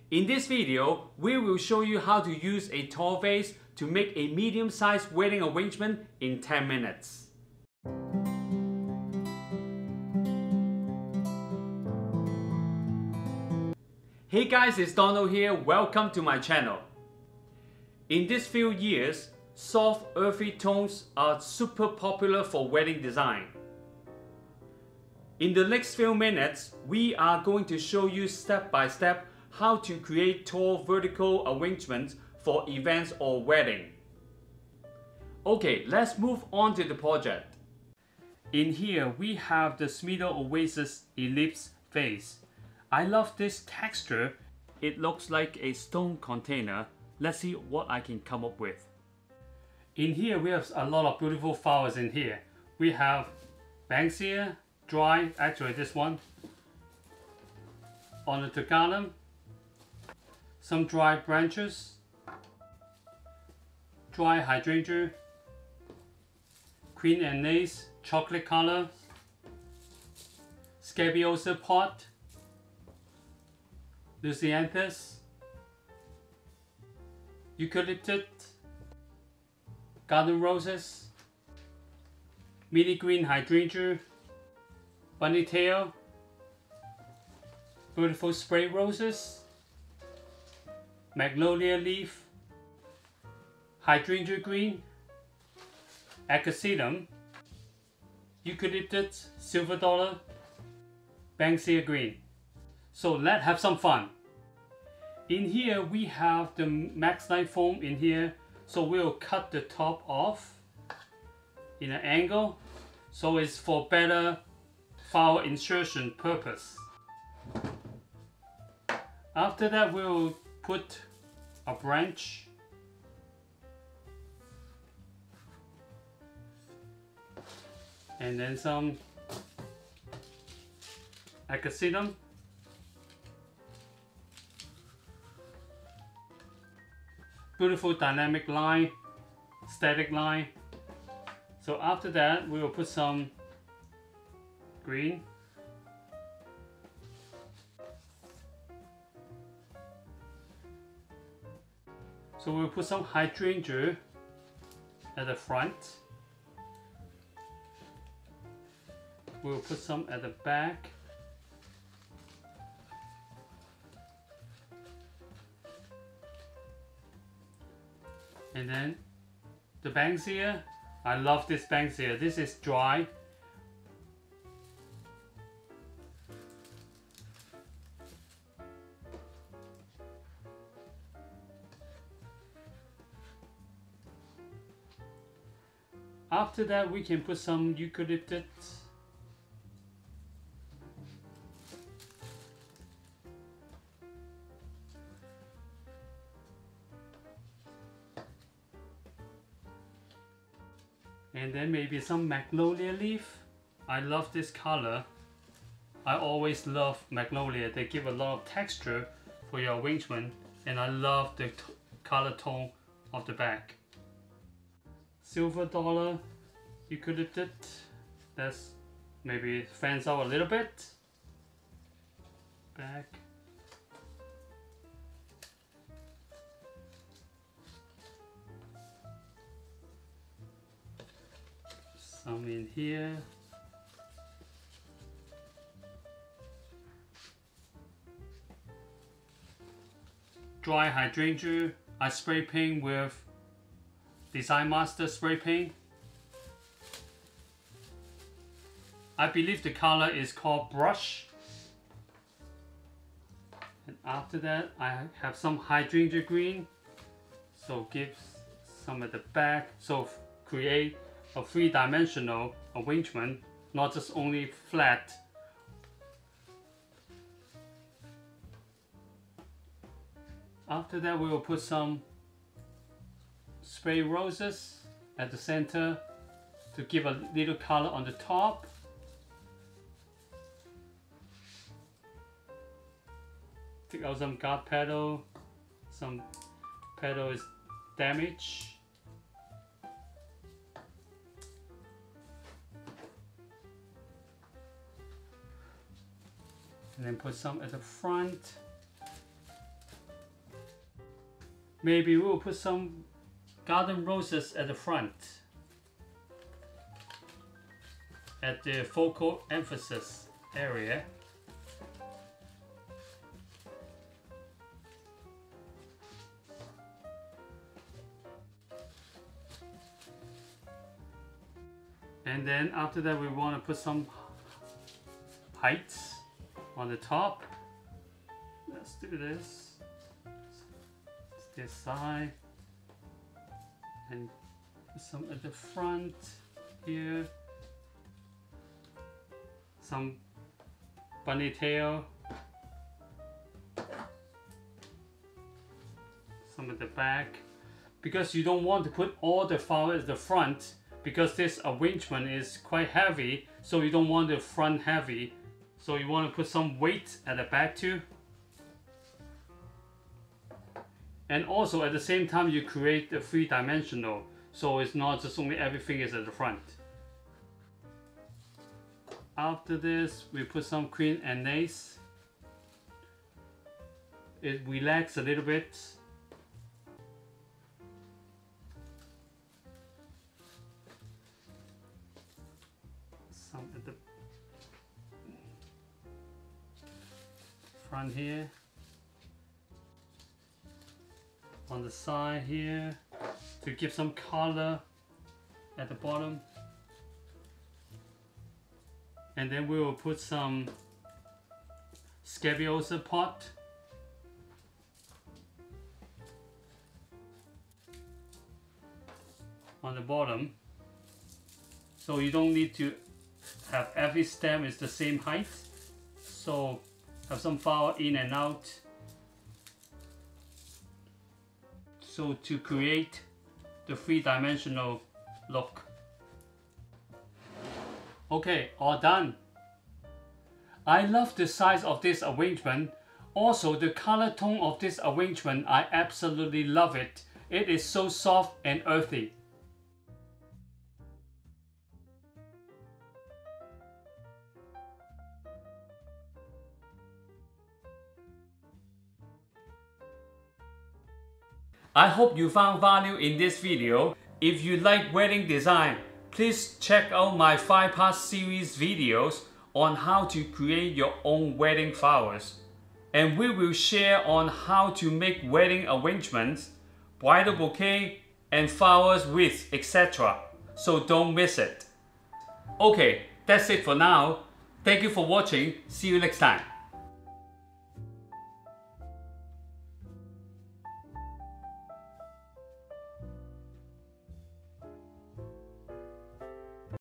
In this video, we will show you how to use a tall vase to make a medium-sized wedding arrangement in 10 minutes. Hey guys, it's Donald here. Welcome to my channel. In these few years, soft earthy tones are super popular for wedding design. In the next few minutes, we are going to show you step by step how to create tall vertical arrangements for events or wedding. Okay, let's move on to the project. In here, we have the Smithers Oasis Ellipse vase. I love this texture. It looks like a stone container. Let's see what I can come up with. In here, we have a lot of beautiful flowers in here. We have banksia, dry, actually this one, on the Tagalum, some dry branches, dry hydrangea, queen and lace, chocolate color, scabiosa pot, Lucianthus, eucalyptus, garden roses, mini green hydrangea, bunny tail, beautiful spray roses, magnolia leaf, hydrangea green, acacitum, eucalyptus, silver dollar, banksia green. So let's have some fun. In here we have the masquerade foam in here, so we'll cut the top off in an angle so it's for better flower insertion purpose. After that, we'll put a branch and then some acacitum, beautiful dynamic line, static line. So after that, we will put some green, so we'll put some hydrangea at the front. We'll put some at the back. And then the banksia. I love this banksia. This is dry. After that, we can put some eucalyptus. And then maybe some magnolia leaf. I love this color. I always love magnolia. They give a lot of texture for your arrangement, and I love the color tone of the back. Silver dollar, eucalyptus. That's maybe fans out a little bit. Back. Some in here. Dry hydrangea. I spray paint with Design Master spray paint. I believe the color is called brush. And after that, I have some hydrangea green. So give some at the back. So create a three-dimensional arrangement, not just only flat. After that, we will put some spray roses at the center to give a little color on the top. Take out some guard petal. Some petal is damaged. and then put some at the front. maybe we'll put some garden roses at the front, at the focal emphasis area. And then after that we want to put some heights on the top. Let's do this. This side. And put some at the front here. Some bunny tail. Some at the back. Because you don't want to put all the flowers at the front, because this arrangement is quite heavy, so you don't want the front heavy. So you want to put some weight at the back too. And also at the same time you create the three-dimensional, so it's not just only everything is at the front. After this we put some queen and ace. It relaxes a little bit. Some at the front here. On the side here to give some color at the bottom. And then we will put some scabiosa pot. On the bottom. So you don't need to have every stem is the same height. So have some flower in and out. So to create the three-dimensional look. Okay, all done. I love the size of this arrangement. Also the color tone of this arrangement, I absolutely love it. It is so soft and earthy. I hope you found value in this video. If you like wedding design, please check out my 5-part series videos on how to create your own wedding flowers. And we will share on how to make wedding arrangements, bridal bouquet, and flowers with etc. So don't miss it. Okay, that's it for now. Thank you for watching. See you next time.